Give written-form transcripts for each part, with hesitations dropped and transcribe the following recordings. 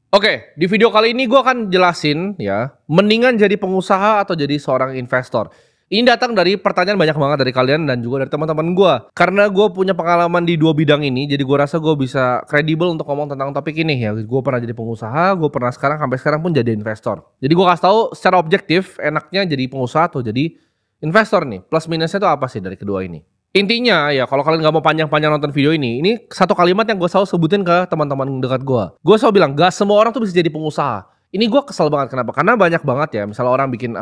Oke, di video kali ini gue akan jelasin ya, mendingan jadi pengusaha atau jadi seorang investor. Ini datang dari pertanyaan banyak banget dari kalian dan juga dari teman-teman gue. Karena gue punya pengalaman di dua bidang ini, jadi gue rasa gue bisa kredibel untuk ngomong tentang topik ini ya. Gue pernah jadi pengusaha, gue pernah sampai sekarang pun jadi investor. Jadi gue kasih tahu secara objektif, enaknya jadi pengusaha atau jadi investor nih. Plus minusnya itu apa sih dari kedua ini? Intinya ya kalau kalian gak mau panjang-panjang nonton video ini satu kalimat yang gue selalu sebutin ke teman-teman dekat gue. Gue selalu bilang gak semua orang tuh bisa jadi pengusaha. Ini gue kesel banget kenapa? Karena banyak banget ya misalnya orang bikin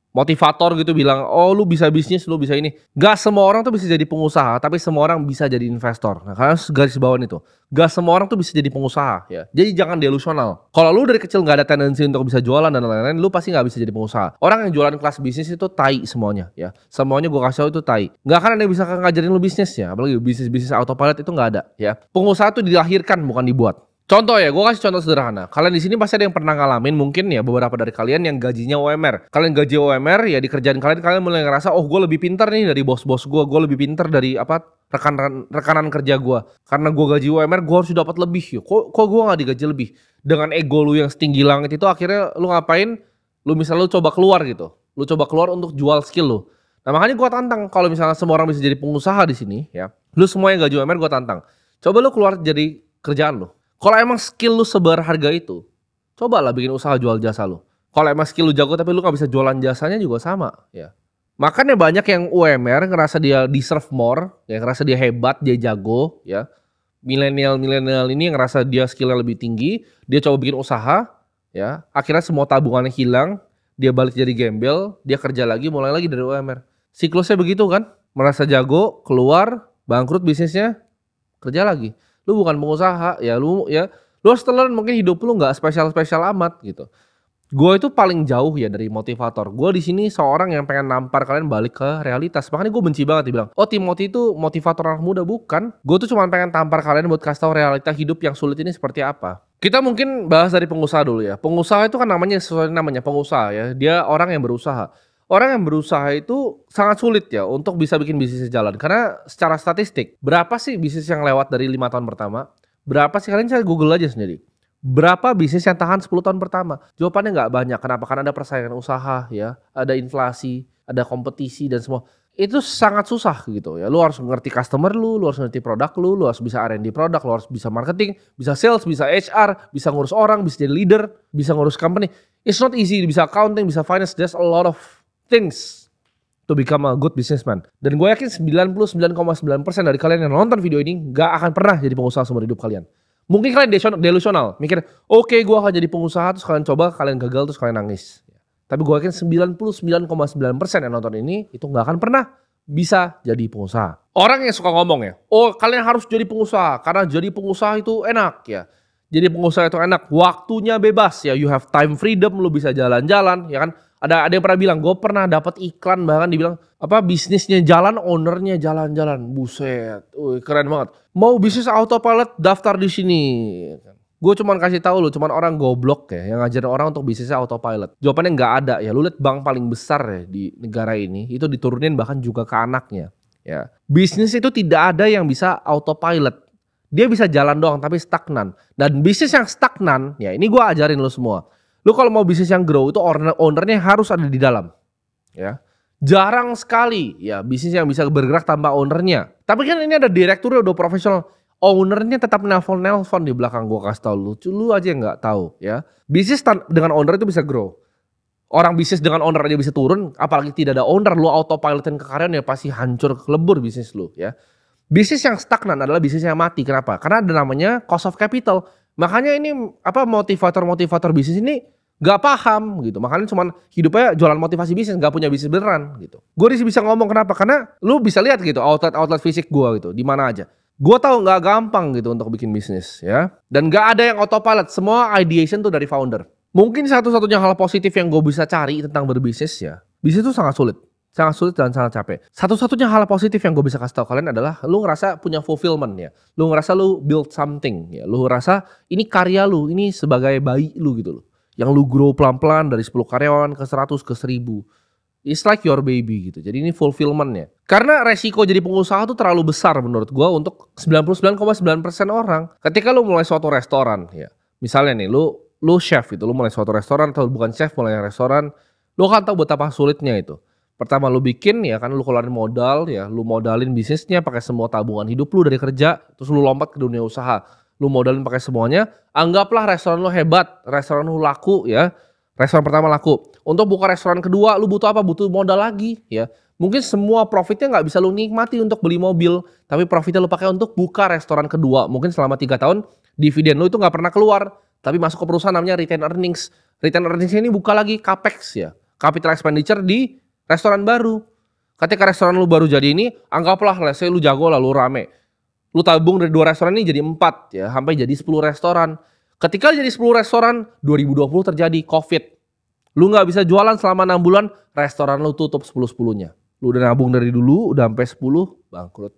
motivator gitu bilang, oh lu bisa bisnis, lu bisa ini. Gak semua orang tuh bisa jadi pengusaha, tapi semua orang bisa jadi investor. Nah kalian harus garis bawahin itu. Gak semua orang tuh bisa jadi pengusaha ya. Jadi jangan delusional. Kalau lu dari kecil gak ada tendensi untuk bisa jualan dan lain-lain, lu pasti gak bisa jadi pengusaha. Orang yang jualan kelas bisnis itu tai semuanya ya. Semuanya gue kasih tau itu tai. Gak akan ada yang bisa ngajarin lu bisnis ya. Apalagi bisnis autopilot itu gak ada ya. Pengusaha itu dilahirkan bukan dibuat. Contoh ya, gue kasih contoh sederhana. Kalian di sini pasti ada yang pernah ngalamin, mungkin ya beberapa dari kalian yang gajinya UMR. Kalian gaji UMR ya di kerjaan kalian mulai ngerasa, oh gue lebih pintar nih dari bos-bos gue lebih pintar dari rekanan kerja gue. Karena gue gaji UMR, gue harus dapat lebih. Ya. Kok gue nggak digaji lebih? Dengan ego lu yang setinggi langit itu akhirnya lu ngapain? Lu coba keluar gitu. Lu coba keluar untuk jual skill lu. Nah makanya gue tantang kalau misalnya semua orang bisa jadi pengusaha di sini ya. Lu semua yang gaji UMR gue tantang. Coba lu keluar jadi kerjaan lu. Kalau emang skill lu seberharga itu, cobalah bikin usaha jual jasa lu. Kalau emang skill lu jago tapi lu gak bisa jualan jasanya juga sama ya. Makanya banyak yang UMR ngerasa dia deserve more, ya ngerasa dia hebat, dia jago ya. Milenial ini ngerasa dia skillnya lebih tinggi, dia coba bikin usaha ya. Akhirnya semua tabungannya hilang, dia balik jadi gembel, dia kerja lagi, mulai lagi dari UMR. Siklusnya begitu kan, merasa jago, keluar, bangkrut bisnisnya, kerja lagi. Lu bukan pengusaha ya lu harus telan mungkin hidup lu nggak spesial amat gitu. Gue itu paling jauh ya dari motivator. Gue di sini seorang yang pengen nampar kalian balik ke realitas. Makanya gue benci banget dibilang, oh Timothy itu motivator anak muda. Bukan. Gue tuh cuma pengen tampar kalian buat kasih tahu realita hidup yang sulit ini seperti apa. Kita mungkin bahas dari pengusaha dulu ya. Pengusaha itu kan sesuai namanya pengusaha ya. Dia orang yang berusaha. Orang yang berusaha itu sangat sulit ya untuk bisa bikin bisnisnya jalan. Karena secara statistik, berapa sih bisnis yang lewat dari 5 tahun pertama? Berapa sih? Kalian cari Google aja sendiri. Berapa bisnis yang tahan 10 tahun pertama? Jawabannya nggak banyak. Kenapa? Karena ada persaingan usaha ya, ada inflasi, ada kompetisi dan semua. Itu sangat susah gitu ya. Lu harus ngerti customer lu harus ngerti produk lu harus bisa R&D produk, lu harus bisa marketing, bisa sales, bisa HR, bisa ngurus orang, bisa jadi leader, bisa ngurus company. It's not easy, bisa accounting, bisa finance, there's a lot of things to become a good businessman. Dan gue yakin 99,9% dari kalian yang nonton video ini gak akan pernah jadi pengusaha seumur hidup kalian. Mungkin kalian delusional, mikir, oke, gue akan jadi pengusaha, terus kalian coba, kalian gagal, terus kalian nangis. Tapi gue yakin 99,9% yang nonton ini itu gak akan pernah bisa jadi pengusaha. Orang yang suka ngomong ya, oh kalian harus jadi pengusaha karena jadi pengusaha itu enak ya. Jadi pengusaha itu enak, waktunya bebas ya, you have time freedom, lu bisa jalan-jalan ya kan. Ada yang pernah bilang, gue pernah dapat iklan bahkan dibilang bisnisnya jalan, ownernya jalan-jalan. Buset, keren banget. Mau bisnis autopilot daftar di sini. Gue cuman kasih tahu lu, cuman orang goblok ya yang ngajarin orang untuk bisnisnya autopilot. Jawabannya nggak ada ya. Lu lihat bank paling besar ya di negara ini itu diturunin bahkan juga ke anaknya. Ya, bisnis itu tidak ada yang bisa autopilot. Dia bisa jalan doang tapi stagnan. Dan bisnis yang stagnan, ya ini gue ajarin lu semua. Lu kalau mau bisnis yang grow itu ownernya harus ada di dalam. Ya. Jarang sekali ya bisnis yang bisa bergerak tanpa ownernya. Tapi kan ini ada direkturnya udah profesional. Ownernya tetap nelpon di belakang, gua kasih tau lu aja yang nggak tahu ya. Bisnis dengan owner itu bisa grow. Orang bisnis dengan owner aja bisa turun, apalagi tidak ada owner, lu autopilotin ke karyawan ya pasti hancur lebur bisnis lu ya. Bisnis yang stagnan adalah bisnis yang mati. Kenapa? Karena ada namanya cost of capital. Makanya ini motivator bisnis ini gak paham gitu. Makanya cuman hidupnya jualan motivasi bisnis, gak punya bisnis beneran gitu. Gue bisa ngomong kenapa? Karena lu bisa lihat gitu outlet fisik gue gitu di mana aja. Gue tahu gak gampang gitu untuk bikin bisnis ya. Dan gak ada yang autopilot. Semua ideation tuh dari founder. Mungkin satu-satunya hal positif yang gue bisa cari tentang berbisnis ya, bisnis itu sangat sulit. Sangat sulit dan sangat capek. Satu-satunya hal positif yang gue bisa kasih tau kalian adalah lu ngerasa punya fulfillment ya. Lu ngerasa lu build something ya. Lu ngerasa ini karya lu, ini sebagai bayi lu gitu loh. Yang lu grow pelan-pelan dari 10 karyawan ke 100 ke 1000. It's like your baby gitu. Jadi ini fulfillmentnya. Karena resiko jadi pengusaha tuh terlalu besar menurut gue untuk 99,9% orang. Ketika lu mulai suatu restoran ya. Misalnya nih, lu chef gitu, lu mulai suatu restoran atau bukan chef mulai restoran, lu kan tahu betapa sulitnya itu. Pertama lu bikin ya kan lu keluarin modal ya, lu modalin bisnisnya pakai semua tabungan hidup lu dari kerja, terus lu lompat ke dunia usaha. Lu modalin pakai semuanya, anggaplah restoran lu hebat, restoran lu laku ya. Restoran pertama laku. Untuk buka restoran kedua lu butuh apa? Butuh modal lagi ya. Mungkin semua profitnya nggak bisa lu nikmati untuk beli mobil, tapi profitnya lu pakai untuk buka restoran kedua. Mungkin selama 3 tahun dividen lu itu nggak pernah keluar, tapi masuk ke perusahaan namanya retained earnings. Retained earnings ini buka lagi capex ya, capital expenditure di restoran baru. Ketika restoran lu baru jadi ini, anggaplah let's say lu jago lah, lu rame. Lu tabung dari 2 restoran ini jadi 4 ya, sampai jadi 10 restoran. Ketika jadi 10 restoran, 2020 terjadi Covid. Lu nggak bisa jualan selama 6 bulan, restoran lu tutup 10-10-nya. Lu udah nabung dari dulu, udah sampai 10, bangkrut.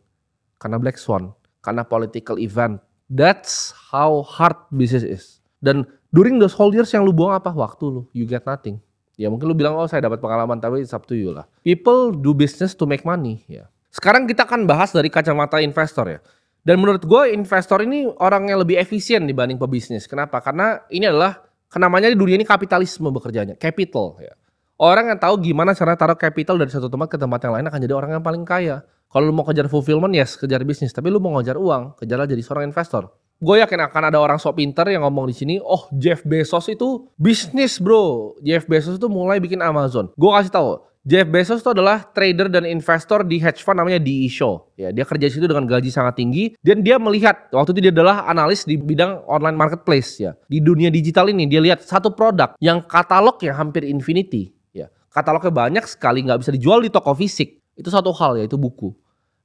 Karena Black Swan, karena political event. That's how hard business is. Dan during those whole years yang lu buang apa? Waktu lu, you get nothing. Ya mungkin lu bilang, oh saya dapat pengalaman, tapi it's up to you lah. People do business to make money. Ya. Sekarang kita akan bahas dari kacamata investor ya. Dan menurut gue investor ini orang yang lebih efisien dibanding pebisnis. Kenapa? Karena ini adalah, namanya di dunia ini kapitalisme bekerjanya. Capital ya. Orang yang tahu gimana cara taruh capital dari satu tempat ke tempat yang lain akan jadi orang yang paling kaya. Kalau lu mau kejar fulfillment, yes, kejar bisnis. Tapi lu mau ngejar uang, kejarlah jadi seorang investor. Gue yakin akan ada orang sok pinter yang ngomong di sini, oh Jeff Bezos itu bisnis bro. Jeff Bezos itu mulai bikin Amazon. Gue kasih tahu, Jeff Bezos itu adalah trader dan investor di hedge fund namanya DE Shaw. Ya, dia kerja di situ dengan gaji sangat tinggi dan dia melihat waktu itu dia adalah analis di bidang online marketplace ya. Di dunia digital ini dia lihat satu produk yang katalognya hampir infinity. Ya, katalognya banyak sekali, nggak bisa dijual di toko fisik. Itu satu hal yaitu buku.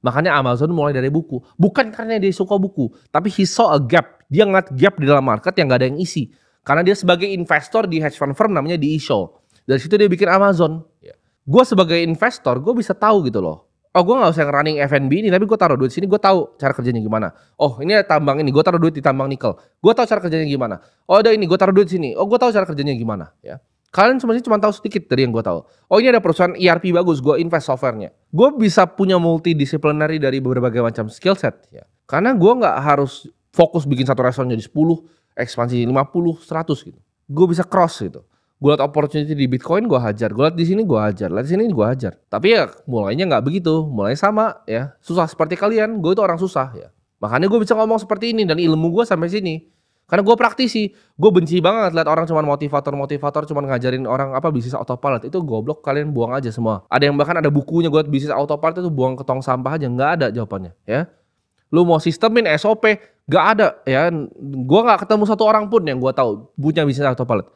Makanya Amazon mulai dari buku. Bukan karena dia suka buku, tapi he saw a gap. Dia ngeliat gap di dalam market yang gak ada yang isi. Karena dia sebagai investor di hedge fund firm namanya DE Shaw. Dari situ dia bikin Amazon. Gue sebagai investor, gue bisa tahu gitu loh. Oh gue gak usah running F&B ini, tapi gue taruh duit sini, gue tahu cara kerjanya gimana. Oh ini ada tambang ini, gue taruh duit di tambang nikel. Gue tahu cara kerjanya gimana. Oh ada ini, gue taruh duit sini. Oh gue tahu cara kerjanya gimana. Ya. Kalian sebenarnya cuma tahu sedikit dari yang gue tahu. Oh ini ada perusahaan ERP bagus, gue invest softwarenya. Gue bisa punya multidisciplinary dari berbagai macam skill set. Ya. Karena gue nggak harus fokus bikin satu restoran jadi 10, ekspansi 50, 100 gitu. Gue bisa cross gitu. Gue liat opportunity di Bitcoin, gue hajar. Gue liat di sini, gue hajar. Liat di sini, gue hajar. Tapi ya mulainya nggak begitu. Mulai sama ya. Susah seperti kalian. Gue itu orang susah ya. Makanya gue bisa ngomong seperti ini dan ilmu gue sampai sini. Karena gue praktisi, gue benci banget lihat orang cuma motivator cuma ngajarin orang apa bisnis autopilot. Itu goblok, kalian buang aja semua. Ada yang bahkan ada bukunya gue bisnis autopilot itu buang ke tong sampah aja, nggak ada jawabannya ya. Lu mau sistemin SOP, nggak ada ya. Gue nggak ketemu satu orang pun yang gue tahu punya bisnis autopilot.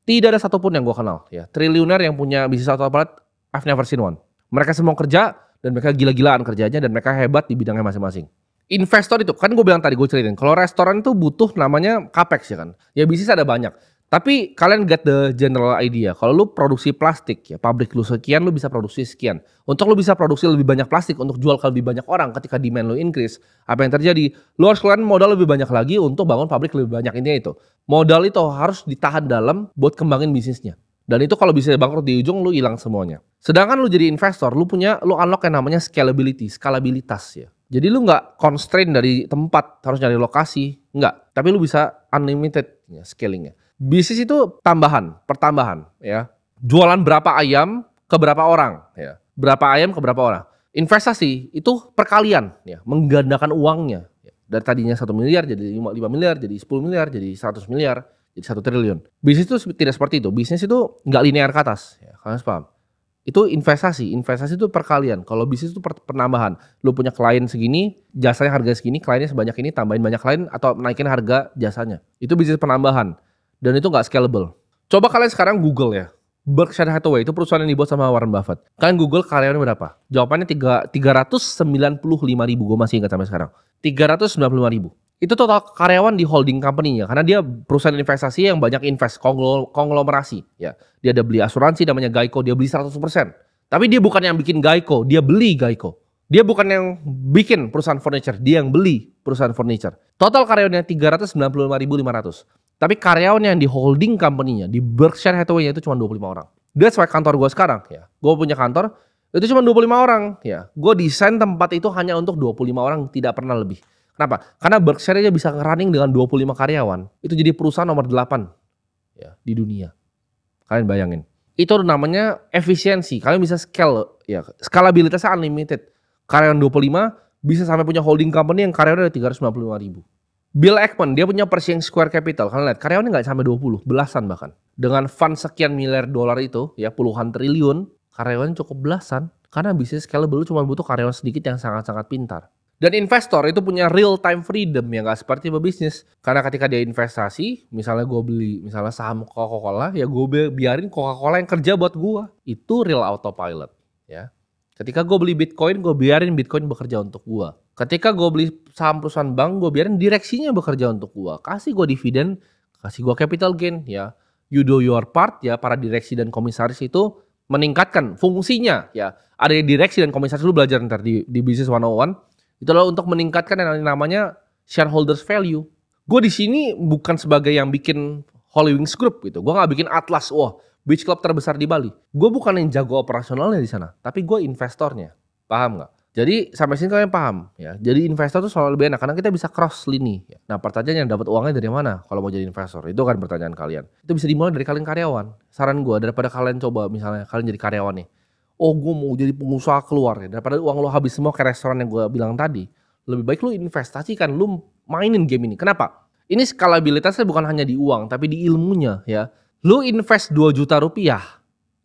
Tidak ada satupun yang gue kenal ya. Triliuner yang punya bisnis autopilot, I've never seen one. Mereka semua kerja dan mereka gila-gilaan kerjanya dan mereka hebat di bidangnya masing-masing. Investor itu kan gue bilang tadi, gue ceritain kalau restoran itu butuh namanya capex ya kan. Ya bisnis ada banyak. Tapi kalian get the general idea. Kalau lu produksi plastik ya, pabrik lu sekian, lu bisa produksi sekian. Untuk lu bisa produksi lebih banyak plastik untuk jual ke lebih banyak orang ketika demand lu increase, apa yang terjadi? Lu harus keluarin modal lebih banyak lagi untuk bangun pabrik lebih banyak. Intinya itu. Modal itu harus ditahan dalam buat kembangin bisnisnya. Dan itu kalau bisa bangkrut di ujung lu hilang semuanya. Sedangkan lu jadi investor, lu unlock yang namanya scalability, skalabilitas ya. Jadi lu nggak constraint dari tempat, harus nyari lokasi, nggak. Tapi lu bisa unlimited ya, scalingnya. Bisnis itu pertambahan ya. Jualan berapa ayam ke berapa orang ya. Berapa ayam ke berapa orang. Investasi itu perkalian ya, menggandakan uangnya. Ya. Dari tadinya 1 miliar jadi 5 miliar, jadi 10 miliar, jadi 100 miliar, jadi 1 triliun. Bisnis itu tidak seperti itu. Bisnis itu nggak linear ke atas ya. Kalian paham? Itu investasi itu perkalian. Kalau bisnis itu penambahan. Lu punya klien segini, jasanya harga segini, kliennya sebanyak ini, tambahin banyak klien atau naikin harga jasanya. Itu bisnis penambahan. Dan itu nggak scalable. Coba kalian sekarang Google ya. Berkshire Hathaway itu perusahaan yang dibuat sama Warren Buffett. Kalian Google karyawannya berapa? Jawabannya 395 ribu. Gue masih ingat sampai sekarang. 395 ribu. Itu total karyawan di holding company-nya. Karena dia perusahaan investasi yang banyak invest, konglomerasi. Ya. Dia ada beli asuransi namanya Geico, dia beli 100%. Tapi dia bukan yang bikin Geico, dia beli Geico. Dia bukan yang bikin perusahaan furniture, dia yang beli perusahaan furniture. Total karyawannya 395.500. Tapi karyawan yang di holding company-nya, di Berkshire Hathaway-nya itu cuma 25 orang. That's why kantor gue sekarang ya. Gue punya kantor, itu cuma 25 orang ya. Gue desain tempat itu hanya untuk 25 orang, tidak pernah lebih. Kenapa? Karena Berkshire aja bisa running dengan 25 karyawan. Itu jadi perusahaan nomor 8 ya di dunia. Kalian bayangin. Itu namanya efisiensi. Kalian bisa scale ya. Skalabilitasnya unlimited. Karyawan 25 bisa sampai punya holding company yang karyawannya ada 395.000. Bill Ackman dia punya Pershing Square Capital. Kalian lihat karyawannya nggak sampai 20, belasan bahkan. Dengan fund sekian miliar dolar itu ya puluhan triliun, karyawannya cukup belasan. Karena bisnis scalable cuma butuh karyawan sedikit yang sangat-sangat pintar. Dan investor itu punya real time freedom yang gak seperti pebisnis. Karena ketika dia investasi, misalnya gue beli misalnya saham Coca-Cola, ya gue biarin Coca-Cola yang kerja buat gue. Itu real autopilot. Ya. Ketika gue beli Bitcoin, gue biarin Bitcoin bekerja untuk gue. Ketika gue beli saham perusahaan bank, gue biarin direksinya bekerja untuk gue. Kasih gue dividen, kasih gue capital gain. Ya, you do your part ya, para direksi dan komisaris itu meningkatkan fungsinya. Ya, ada direksi dan komisaris, lu belajar ntar di Business 101. Itulah untuk meningkatkan yang namanya shareholders value. Gue di sini bukan sebagai yang bikin Holy Wings Group gitu. Gue nggak bikin Atlas, wah beach club terbesar di Bali. Gue bukan yang jago operasionalnya di sana, tapi gue investornya. Paham nggak? Jadi sampai sini kalian paham ya. Jadi investor tuh selalu lebih enak karena kita bisa cross lini. Nah pertanyaannya dapat uangnya dari mana kalau mau jadi investor? Itu kan pertanyaan kalian. Itu bisa dimulai dari kalian karyawan. Saran gue daripada kalian coba misalnya kalian jadi karyawan nih. Oh gue mau jadi pengusaha keluar ya. Daripada uang lo habis semua ke restoran yang gue bilang tadi. Lebih baik lo investasikan, lo mainin game ini. Kenapa? Ini skalabilitasnya bukan hanya di uang, tapi di ilmunya ya. Lo invest 2 juta rupiah.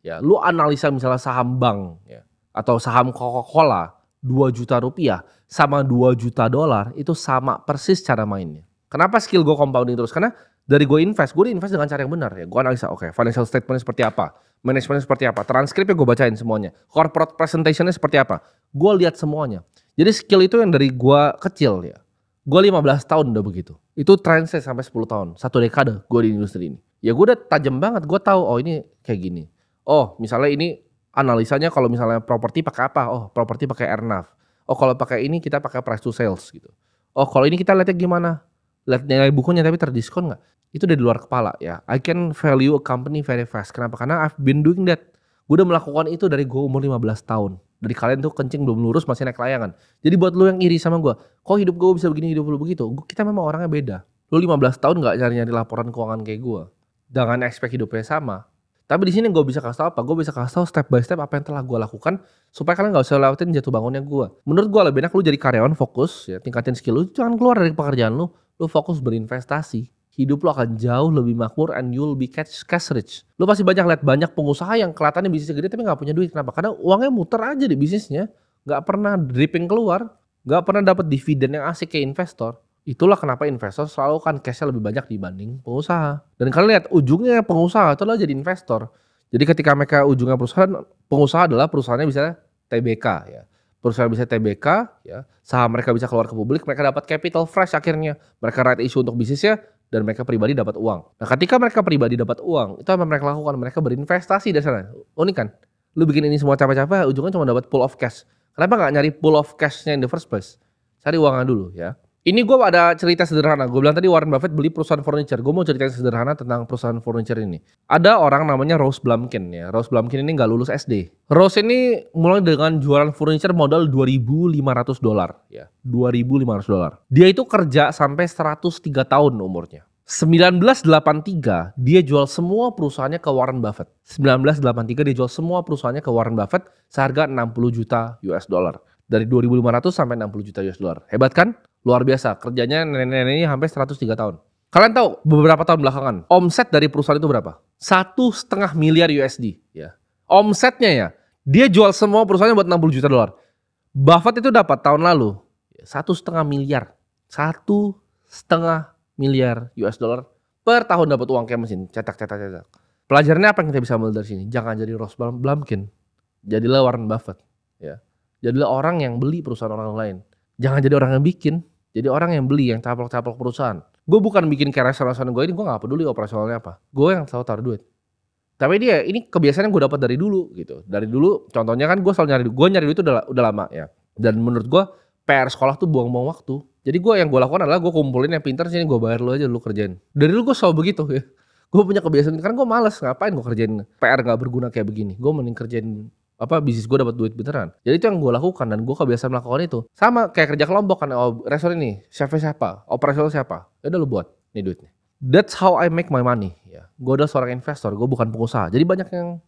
Ya, lo analisa misalnya saham bank ya, atau saham Coca-Cola 2 juta rupiah sama 2 juta dolar itu sama persis cara mainnya. Kenapa skill gue compounding terus? Karena dari gue invest dengan cara yang benar ya. Gue analisa financial statement seperti apa. Manajemennya seperti apa, transkripnya gue bacain semuanya, corporate presentationnya seperti apa, gue lihat semuanya. Jadi skill itu yang dari gue kecil ya, gue 15 tahun udah begitu. Itu translate sampai 10 tahun, 1 dekade gue di industri ini. Ya gue udah tajam banget, gue tahu oh ini kayak gini. Oh misalnya ini analisanya kalau misalnya properti pakai apa, oh properti pakai earnaf. Oh kalau pakai ini kita pakai price to sales gitu. Oh kalau ini kita lihatnya gimana, lihat nilai bukunya tapi terdiskon nggak? Itu dari luar kepala ya. I can value a company very fast. Kenapa? Karena I've been doing that. Gue udah melakukan itu dari gue umur 15 tahun. Dari kalian tuh kencing belum lurus masih naik layangan. Jadi buat lu yang iri sama gue, kok hidup gue bisa begini, hidup lu begitu? Kita memang orangnya beda. Lu 15 tahun gak nyari-nyari laporan keuangan kayak gue. Jangan expect hidupnya sama. Tapi di sini gue bisa kasih tau apa? Gue bisa kasih tau step by step apa yang telah gue lakukan supaya kalian gak usah lewatin jatuh bangunnya gue. Menurut gue lebih enak lu jadi karyawan fokus ya, tingkatin skill lu, jangan keluar dari pekerjaan lu fokus berinvestasi. Hidup lo akan jauh lebih makmur and you'll be cash rich. Lo pasti lihat banyak pengusaha yang kelihatannya bisnisnya gede tapi gak punya duit. Kenapa? Karena uangnya muter aja di bisnisnya. Gak pernah dripping keluar. Gak pernah dapat dividen yang asik kayak investor. Itulah kenapa investor selalu kan cashnya lebih banyak dibanding pengusaha. Dan kalian lihat ujungnya pengusaha itu adalah jadi investor. Jadi ketika mereka ujungnya perusahaan, pengusaha adalah perusahaannya bisa TBK ya. Perusahaan bisa TBK ya, saham mereka bisa keluar ke publik, mereka dapat capital fresh akhirnya. Mereka right issue untuk bisnisnya dan mereka pribadi dapat uang. Nah, ketika mereka pribadi dapat uang, itu apa yang mereka lakukan? Mereka berinvestasi dari sana. Unik kan? Lu bikin ini semua capek-capek, ujungnya cuma dapat pool of cash. Kenapa nggak nyari pool of cash-nya in the first place? Cari uangnya dulu ya. Ini gue ada cerita sederhana. Gue bilang tadi Warren Buffett beli perusahaan furniture. Gue mau ceritain sederhana tentang perusahaan furniture ini. Ada orang namanya Rose Blumkin ya. Rose Blumkin ini nggak lulus SD. Rose ini mulai dengan jualan furniture modal $2.500 ya. $2.500. Dia itu kerja sampai 103 tahun umurnya. 1983 dia jual semua perusahaannya ke Warren Buffett. 1983 dia jual semua perusahaannya ke Warren Buffett seharga 60 juta US dollar. Dari 2.500 sampai 60 juta US dollar. Hebat kan? Luar biasa. Kerjanya nenek-nenek ini sampai 103 tahun. Kalian tahu beberapa tahun belakangan omset dari perusahaan itu berapa? 1,5 miliar USD ya. Omsetnya ya. Dia jual semua perusahaannya buat 60 juta dolar. Buffett itu dapat tahun lalu 1,5 miliar. 1,5 miliar US dollar per tahun dapat uang kayak mesin. Cetak. Pelajarannya apa yang kita bisa ambil dari sini? Jangan jadi Ross Blumkin. Jadilah Warren Buffett ya. Jadilah orang yang beli perusahaan orang lain. Jangan jadi orang yang bikin. Jadi orang yang beli, yang caplok-caplok perusahaan. Gue bukan bikin kayak restoran gue ini, gue gak peduli operasionalnya apa. Gue yang selalu taruh duit. Tapi ini kebiasaan yang gue dapat dari dulu gitu. Dari dulu, contohnya kan gue selalu nyari duit itu udah lama ya. Dan menurut gue, PR sekolah tuh buang-buang waktu. Jadi yang gue lakukan adalah gue kumpulin yang pintar, sini gue bayar lu aja, lu kerjain. Dari dulu gue selalu begitu ya. Gue punya kebiasaan, karena gue malas, ngapain gue kerjain PR gak berguna kayak begini. Gue mending kerjain bisnis gue dapat duit beneran. Jadi itu yang gue lakukan dan gue kebiasaan melakukan itu. Sama kayak kerja kelompok kan, restoran ini, chefnya siapa, operasional siapa, ya udah lu buat nih duitnya. That's how I make my money. Ya, gue adalah seorang investor, gue bukan pengusaha. Jadi banyak yang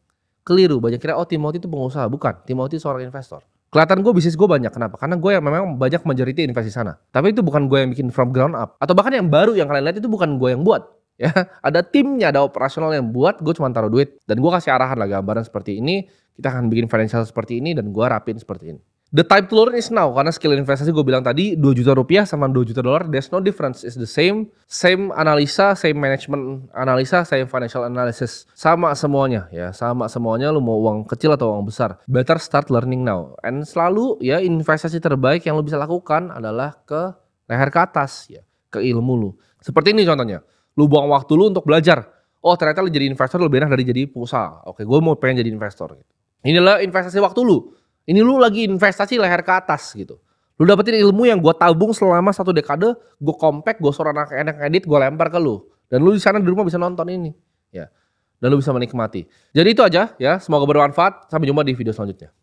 keliru, banyak kira Timothy itu pengusaha, bukan. Timothy seorang investor. Kelihatan gue bisnis gue banyak, kenapa? Karena gue yang memang banyak majority invest di sana. Tapi itu bukan gue yang bikin from ground up. Atau bahkan yang baru yang kalian lihat itu bukan gue yang buat. Ya, ada timnya, ada operasional yang buat, gue cuma taruh duit dan gue kasih arahan lah gambaran seperti ini, kita akan bikin financial seperti ini dan gue rapin seperti ini. The time to learn is now, karena skill investasi gue bilang tadi 2 juta rupiah sama 2 juta dolar, there's no difference, it's the same analisa, same management analisa, same financial analysis, sama semuanya ya, sama semuanya. Lu mau uang kecil atau uang besar, better start learning now. And selalu ya, investasi terbaik yang lu bisa lakukan adalah ke leher ke atas ya, ke ilmu lu. Seperti ini contohnya. Lu buang waktu lu untuk belajar. Oh ternyata lu jadi investor lebih enak dari jadi pengusaha. Oke, gue mau pengen jadi investor. Inilah investasi waktu lu. Ini lu lagi investasi leher ke atas gitu. Lu dapetin ilmu yang gue tabung selama 1 dekade. Gue compact, gue suruh anak-anak edit, gue lempar ke lu. Dan lu di sana di rumah bisa nonton ini. Ya. Dan lu bisa menikmati. Jadi itu aja ya. Semoga bermanfaat. Sampai jumpa di video selanjutnya.